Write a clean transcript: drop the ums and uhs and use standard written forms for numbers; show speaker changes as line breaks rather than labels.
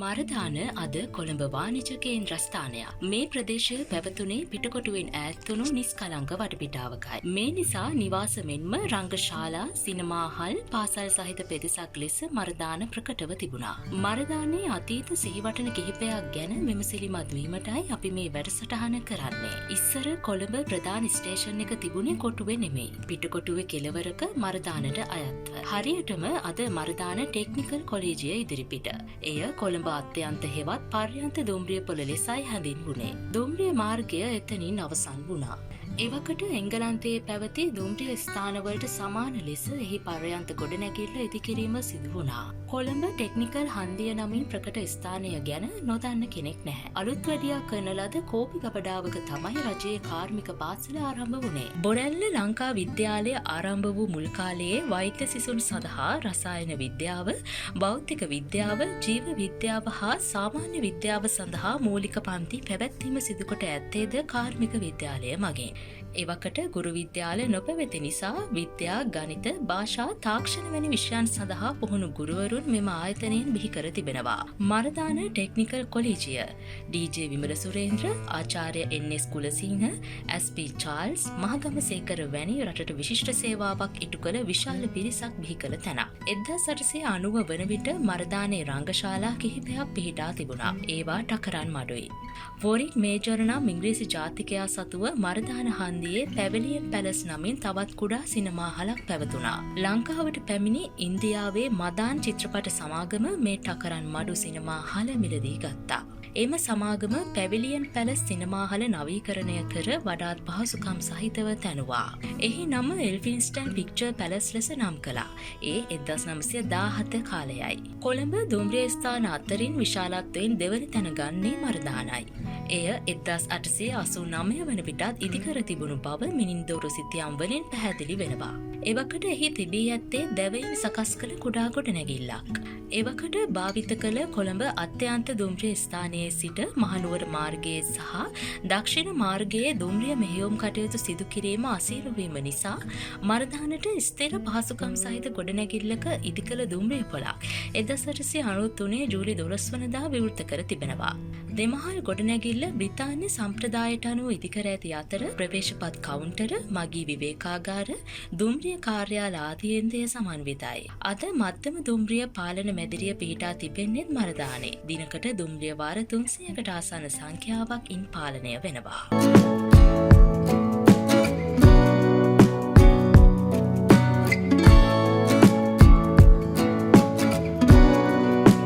මරදාන අද කොළඹ වාණිජ කේන්ද්‍රස්ථානයක්. මේ ප්‍රදේශය පැවතුනේ පිටකොටුවෙන් ඈත්වුණු නිස්කලංක වටපිටාවකයි. මේ නිසා නිවාස මෙන්ම රංගශාලා, සිනමාහල්, පාසල් සහිත පෙදෙසක් ලෙස මරදාන ප්‍රකටව තිබුණා. මරදානේ අතීත සිහිවටන කිහිපයක් ගැන විමසිලිමත් වීමටයි අපි මේ වැඩසටහන කරන්නේ. ඉස්සර කොළඹ ප්‍රධාන ස්ටේෂන් එක තිබුණේ කොටුවේ නෙමෙයි. පිටකොටුවේ කෙළවරක මරදානට අයත්ව. හරියටම අද මරදාන ටෙක්නිකල් කොලෙජිය ඉදිරිපිට. එය කොළඹ අත්‍යන්ත හෙවත් පර්යන්ත දුම්රිය පොළ ලෙසයි හැඳින්වුණේ. දුම්රිය මාර්ගය එතනින් අවසන් වුණා. එවකට එංගලන්තයේ පැවති දුම්රිය ස්ථානවලට සමාන ලෙස එහි පර්යන්ත ගොඩනැගිල්ල ඉදිකිරීම සිදු වුණා. කොළඹ ටෙක්නිකල් හන්දිය නමින් ප්‍රකට ස්ථානය ගැන නොදන්න කෙනෙක් නැහැ. අලුත් වැඩියා කරන ලද කෝපි ගබඩාවක තමයි රජයේ කාර්මික පාසල ආරම්භ වුණේ. බොරැල්ල ලංකා විද්‍යාලය ආරම්භ වූ මුල් කාලයේ වෛද්‍ය සිසුන් සඳහා රසායන විද්‍යාව, භෞතික විද්‍යාව, ජීව විද්‍යාව හා සාමාන්‍ය විද්‍යාව සඳහා මූලික පන්ති පැවැත්වීම සිදුකොට ඇත්තේද කාර්මික විද්‍යාලය මගින්. එවකට ගුරු විද්‍යාල නොපැවති නිසා විද්‍යා, ගණිත, භාෂා, තාක්ෂණ වැනි විෂයන් සඳහා පුහුණු ගුරුවරුන් මෙම ආයතනයෙන් බිහි කර තිබෙනවා. මරදාන ටෙක්නිකල් කොලෙජිය ඩී.ජේ. විමල සුරේන්ද්‍ර, ආචාර්ය එන්.එස්. කුලසිංහ, එස්.පී. චාල්ස්, මහගමසේකර වැනි රටට විශිෂ්ට සේවාවක් ඉටු කළ විශාල පිරිසක් බිහි කළ තැනක්. 1890 වන විට මරදානේ රංගශාලා කිහිපයක් පිහිටා තිබුණා. ඒවා ටකරන් මඩුයි. වොරික් මේජර් නම් ඉංග්‍රීසි ජාතිකයා සතුව මරදාන හන්දියේ පැවිලියන් පැලස් නමින් තවත් කුඩා සිනමාහලක් පැවතුණා. ලංකාවට පැමිණි ඉන්දියාවේ මදාන් චිත්‍රපට සමාගම මේ ටකරන් මඩු සිනමාහල මිලදී ගත්තා. එම සමාගම පැවිලියන් පැලස් සිනමාහල නවීකරණය කර වඩාත් පහසුකම් සහිතව තැනුවා. එහි නම එල්ෆින්ස්ටන් පික්චර් පැලස් ලෙස නම් කළා. ඒ 1917 කාලයයි. කොළඹ දුම්රිය ස්ථාන අතරින් විශාලත්වයෙන් දෙවන තැන ගන්නේ මරදානයි. එය 1889 වන විටත් ඉදිකර තිබුණු බව මිනින්දෝරු සිතියම් වලින් පැහැදිලි වෙනවා. එවකට එහි තිබී ඇත්තේ දැවයින් සකස් කළ කුඩා ගොඩනැගිල්ලක්. එවකට භාවිත කළ කොළඹ අත්‍යන්ත දුම්රිය ස්ථානයේ සිට මහනුවර මාර්ගයේ සහ දක්ෂිණ මාර්ගයේ දුම්රිය මෙහෙයුම් කටයුතු සිදු කිරීම අසීරු වීම නිසා මරදානට ස්ථිර පහසුකම් සහිත ගොඩනැගිල්ලක ඉදිකළ දුම්රිය පොළක් 1893 ජූලි 12 වනදා විවෘත කර තිබෙනවා. දෙමහල් ගොඩනැගිල්ල බ්‍රිතාන්‍ය සම්ප්‍රදායට අනුව ඉදිකර ඇති අතර ප්‍රවේශපත් කවුන්ටර, මගී විවේකාගාර, දුම්රිය කාර්යාල ආදීන්දය සමන්විතයි. අද මධ්‍යම දුම්රිය පාලන මැදිරිය පිහිටා තිබෙන්නේ මරදානේ. දිනකට දුම්රිය වාර 300කට ආසන්න සංඛ්‍යාවක් ඉන් පාලනය වෙනවා.